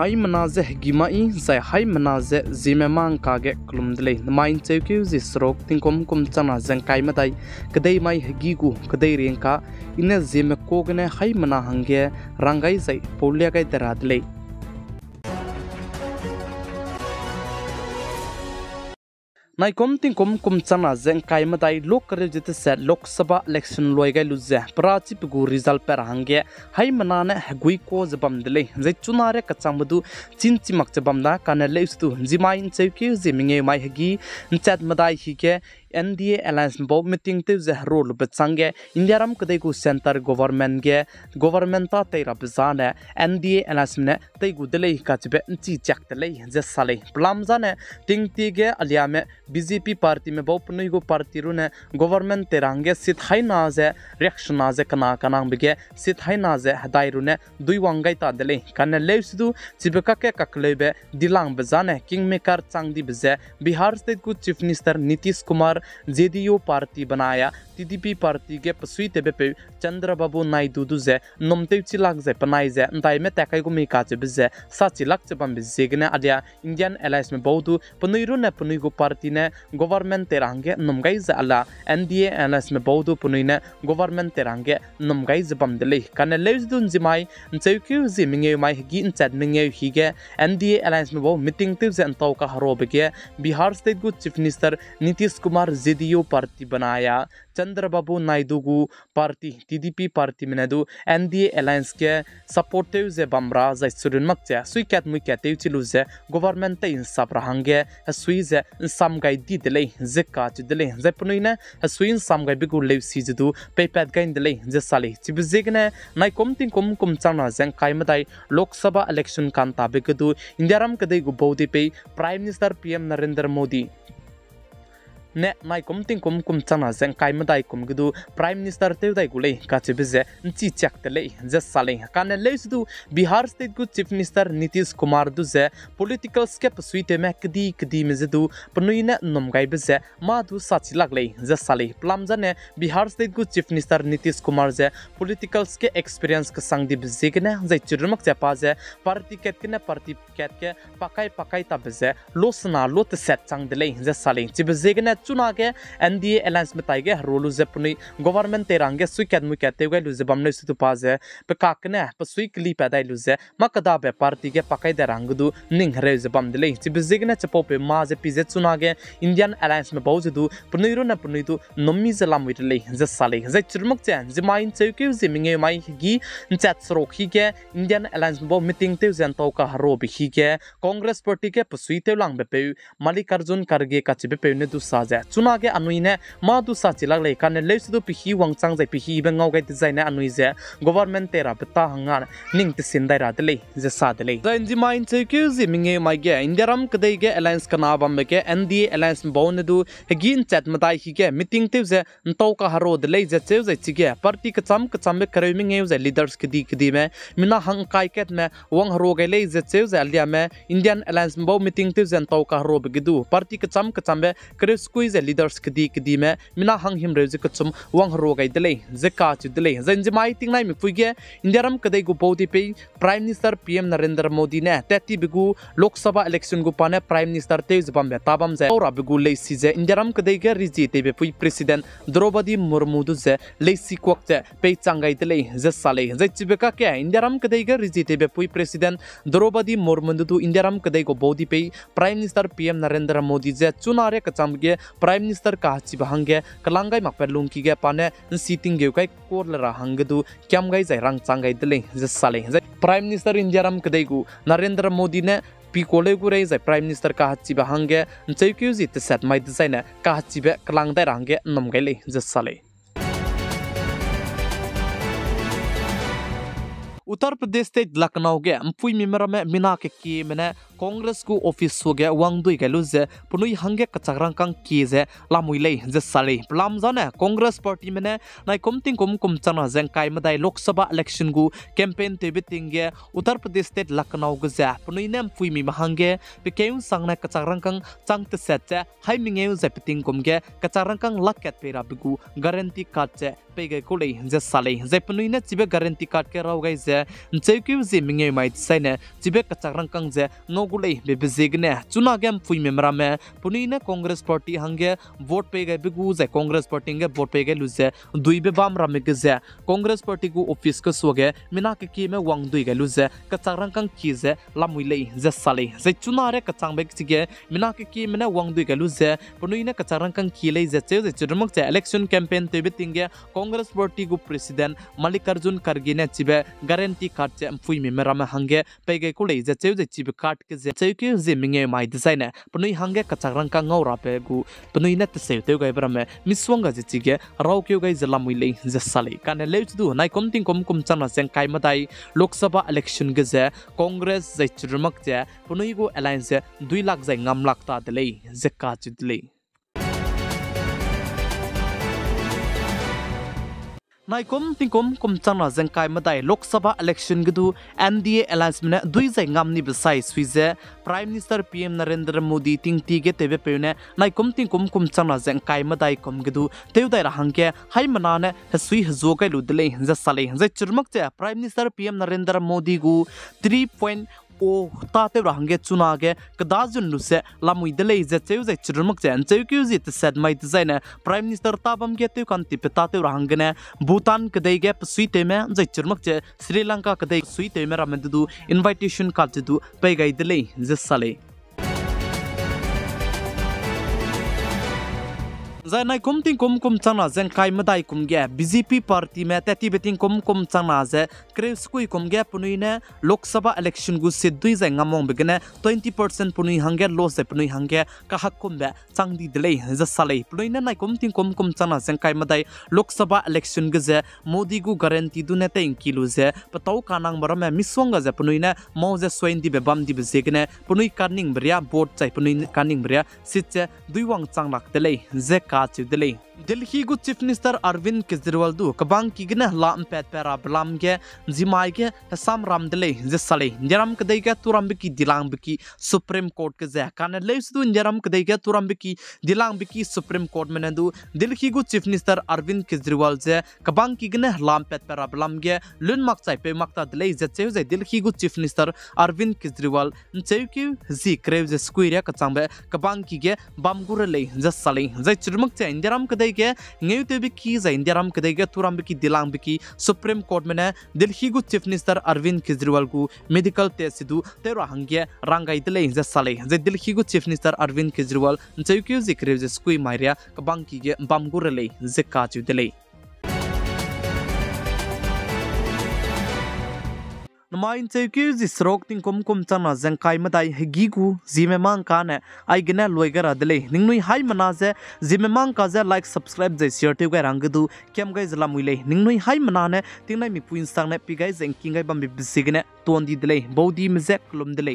hai manaze gimai zai hai manaze Zeme mang kage klumdle main cheuki zisrok tingkom kum chana zangkai matai kadai mai gigu kadai rengka ine Zeme kogne hai mana hange rangai zai polya kai teradle nai kom ting kom chana zeng kai matai lok rejit set lok sabha election loi gai luze prachi pu result per hange hai manane hagui ko zabam dele zai chunare kachangbu chinchi mak chabam da kana leistu jimain cheuki jiminge mai hagi chat madai hike NDA alliance bob meeting te ze role betsange indiaram kadai ku center government ge government ta teira bizane NDA alliance ne tei gu dele ka chibe chi chak dele je sale plam jane ting ti ge aliame BJP party me bob nui go party ru ne government terange sit haina ze reaction na ze kana kanang bige sit haina ze hadai ru ne dui wangai ta dele kan leusdu chibeka ke kaklebe dilang bizane kingmaker changdi bize Bihar state ku chief minister Nitish Kumar JDU party बनाया TDP party के पसुई तेबे पे चंद्रबाबू नायडू दुजे नमते चिलाक जे पनाई जे अंताई में तकाई को मिका जे बिजे साची लाक जे बम बिजे गने Alia Indian Allianz में बहुतु पनुइरु ने पनुइ को पार्टी ने गवर्नमेंट तेरांगे नमगाई जे अला NDA एलायंस में बहुतु पनुइ ने गवर्नमेंट तेरांगे नमगाई जे बम दले कने लेज दुन जिमाई चौक्यु जे मिंगे माई गी इंचत मिंगे हिगे NDA एलायंस में बहु मीटिंग ते जे अंताव का हरोबगे बिहार स्टेट को chief minister Nitish Kumar JDU party बनाया चंद्रबाबू नायडू को पार्टी TDP पार्टी में दु NDA एलायंस के सपोर्टिव जे बमरा जे सुरन मक्चे सुई कैट मुई कैटे चिलु जे गवर्नमेंट ते इंसाफ रहांगे सुई जे सम गाइ दी दले जे काच दले जे पनुइने सुई सम गाइ बिगु लेव सिजदु पेपैट गाइन दले जे साले चिबजेगने नाइ कोमतिंग कोम चाना जें काइमदाई लोकसभा इलेक्शन कांता बिगदु इंडियाराम कदे गु बौदि पे prime minister PM Narendra Modi ने नाइ कोमतिंग कोम चाना जें काइमदाई कोमगदु प्राइम मिनिस्टर तेउदाई गुले काचे बिजे ची चकतले जे साले काने लेसदु बिहार स्टेट को चीफ मिनिस्टर नीतीश कुमार दुजे पॉलिटिकल स्केप सुइते में कदी मेजदु पनुइने नमगाई बिजे मादु साची लागले जे साले प्लामजाने बिहार स्टेट को चीफ मिनिस्टर नीतीश कुमार जे पॉलिटिकल के एक्सपीरियंस के संगदि बिजेगने जे चिरमक चपा जे पार्टी केट के पकाई ता बिजे लोसना लोत सेट चांगदले जे साले चिबजेगने चुना के NDA alliance में ताइगे रोलु जे पुनी गवर्नमेंट तेरांगे सुई कैद मुई कहते हुए लुजे बमने सुतु पाजे पे काकने पे सुई क्ली पैदा लुजे मकदा बे पार्टी के पकाई दे रंगदु निंग रे जे बम दिले चिबजिगने चपो पे माजे पिजे चुना के इंडियन alliance में बहुजदु पुनीरो न पुनीदु नम्मी जे लामविले जे साले जे चिरमक जे जे माइन चौके जे मिंगे माइ गी चैट सरोखी के इंडियन alliance में बहु मीटिंग ते जंतो का हरो बिखी के कांग्रेस पार्टी के पसुई ते लांग बे पे मल्लिकार्जुन खड़गे का चिबे पे ने दुसा चुना के अनुइने मादु साची लागले काने लेसदु पिहि वांगचांग जाय पिहि बेंगाव गाय डिजाइन अनुइ जे गवर्नमेंट तेरा बता हंगा निंग ते सिंदाय रादले जे सादले जैनजि माइन चेक्यु जि मिंगे माइगे इंडियाराम कदे के अलायंस कना बम के NDA अलायंस बोनदु हेगिन चैट मदाई hi के मीटिंग ते जे नतो का हरो दले जे चे जे चिगे पार्टी कचम में करे मिंगे जे लीडर्स कदी में मिना हंग काइकेट में वंग हरो गले जे चे जे अलिया में इंडियन अलायंस बो मीटिंग ते जे नतो का हरो बगिदु पार्टी कचम में करे जे लीडर्स कदी में मिना हंग हिमराइचक चुम वंग रोगाई दले जे काच दले जंजमाई तिंगनाई मिफुगे इंडियाराम कदे गु बौदि पे prime minister PM Narendra Modi ने तेती बिगु लोकसभा इलेक्शन गु पाने प्राइम मिनिस्टर ते जबम बे ताबम जे और बिगु लेसी जे इंडियाराम कदे के रिजी ते बे पुई प्रेसिडेंट द्रौपदी मुर्मू दु जे लेसी क्वक जे पे चांगाई दले जे साले जे चिबेका के इंडियाराम कदे के रिजी ते बे पुई प्रेसिडेंट द्रौपदी मुर्मू दु इंडियाराम कदे गु बौदि पे prime minister PM Narendra Modi जे चुनारे कचम गे प्राइम मिनिस्टर का चिबहंगे कलांगाई मकपेलुंग की गे पाने सीटिंग गे kai korla hangdu kyam gai jai rang changai dele je sale prime minister इंडियाराम कदेगु नरेंद्र मोदी ने पी कोले गुरे जै प्राइम मिनिस्टर का चिबहंगे चैक्यु जि त सेट माइ डिजाइन का चिबे कलांगदाय रंगे नमगैले जे साले उत्तर प्रदेश ते लखनऊ के अम्पुई मिमरा में मिना के की मने कांग्रेस को ऑफिस सोगे वांगदुई गैलु जे पुनुई हंगे कचारंग कंग की जे लामुइले जे साले प्लाम जाने कांग्रेस पार्टी में नाइ कुमतिंग कुम चना जें काय मदाई लोकसभा इलेक्शन गु कैंपेन तेबे तिंगे उत्तर प्रदेश स्टेट लखनऊ गजे पुनुई नेम फुइमी महंगे पिकेउ संगना कचारंग कंग चंगत सेचे हाई मिंगेउ जे पितिंग कुमगे कचारंग कंग लकेट पेरा बिगु गारंटी कार्ड जे पेगे कोले जे साले जे पुनुई ने चिबे गारंटी कार्ड के राव गई जे चेक्यु जे मिंगे माइ साइने चिबे कचारंग कंग जे नोगुले बेबेजेगने चुना गेम फुइमे मरा में पुनुई ने कांग्रेस पार्टी हंगे वोट पेगे बिगु जे कांग्रेस पार्टी के वोट पेगे लुजे दुई बे बाम रामे गजे कांग्रेस पार्टी को ऑफिस के सोगे मिना के की में वांग दुई गलु जे कचारंग कंग की जे लामुइले जे साले जे चुना रे कचांग बेग चिगे मिना के की में वांग दुई गलु जे पुनुई ने कचारंग कंग की ले जे जे चुरमक जे इलेक्शन कैंपेन तेबे तिंगे कांग्रेस पार्टी को प्रेसिडेंट मल्लिकार्जुन खड़गे ने चिबे गारंटी कार्ड जे फुइमे मरा में हंगे पेगे कोले जे चिबे कार्ड के जे चेके जे मिंगे माइ डिजाइन पुनुई हंगे कचारंग कंग ngau rape gu punui net se teu gai brame miswanga je chige raw keu gai jala muile je sale kan leuch du nai komting kom chana seng kai madai lok sabha election ge je congress jai churmak je punui go alliance 2 lakh jai ngam lakh ta dele je ka chidle नाइ कुम चना जें काय मदाई Lok Sabha election गदु NDA alliance में दुई जै गामनी बसाई सुइजे prime minister PM Narendra Modi तिंगती गे तेबे पेने नाइ कुम चना जें काय मदाई कम गदु तेउदाई रहंगे हाई मनाने सुइ जोगै लुदले जे साले जे चुरमक जे prime minister PM Narendra Modi गु 3 ओ ताते रहंगे चुनागे कदाजुन लुसे लामुइ दले जे चेउ जे चुरमक जे चेउ क्यु जे सेड माइ डिजाइन प्राइम मिनिस्टर ताबम गे तेउ कांति पे ताते रहंगने भूटान कदे गे सुइते में जे चुरमक जे श्रीलंका कदे सुइते में रामदु इनविटेशन कार्ड दु पे गई दले जे साले जै नाइ कुम चना जें काय मदाई कुमगे बीजेपी पार्टी में तेती बेटिंग कुम चना जे क्रेस्कुई कुमगे पुनुई ने लोकसभा इलेक्शन गु से दुई जै ngamong begene 20% पुनुई हंगे लॉस जे पुनुई हंगे कहक कुमबे चांगदी दले जे साले पुनुई ने नाइ कुम चना जें काय मदाई लोकसभा इलेक्शन गे जे मोदी गु गारंटी दु ने तें किलु जे पतौ कानांग बर में मिसवंग जे पुनुई ने मौ जे सोइन दि बे बम दि बेजेगने पुनुई कानिंग बरिया बोट चाइ पुनुई कानिंग बरिया सिट जे दुई वांग चांग लाक दले जे दिल्ली दिल्ली गु चीफ मिनिस्टर अरविंद केजरीवाल दु कबांग किगने लाम पेट पेरा बलाम के जिमाई के असम राम दिल्ली जे साले जरम कदे के तुरम बिकी दिलांग बिकी सुप्रीम कोर्ट के जे काने लेस दु जरम कदे के तुरम बिकी दिलांग बिकी सुप्रीम कोर्ट में दु दिल्ली गु चीफ मिनिस्टर अरविंद केजरीवाल जे कबांग किगने लाम पेट पेरा बलाम के लुन मक चाइ पे मकता दिल्ली जे दिल्ली गु चीफ मिनिस्टर अरविंद केजरीवाल चेउकि जी क्रेव जे स्क्वेरिया कचांबे कबांग किगे बामगुर ले जे साले जे चुरमक जे इंदिराम कदे के ngeu te biki za indiaram kdai ge turam biki dilang biki supreme court mena delhi gu chief minister arvind kejriwal gu medical test sidu tero hangye rangai dele je sale je delhi gu chief minister arvind kejriwal chayukyu zikre je skui maria kabang ki ge bamgurele je ka chu dele नमाइन चेक्यू जिसरोक तिंग कुम चना जंकाई मदाई गिगु जिमे मांग काने आई गने लोइगर अदले निंगनुई high मनाजे जिमे मांग काजे like subscribe जे share ते गे रंगदु केम गे जला मुइले निंगनुई हाई मनाने तिंगनाइ मि पुइन सांगने पिगाई जेंकिंगाई बम बिसिगने तोंदी दले बौदी मजे क्लुम दले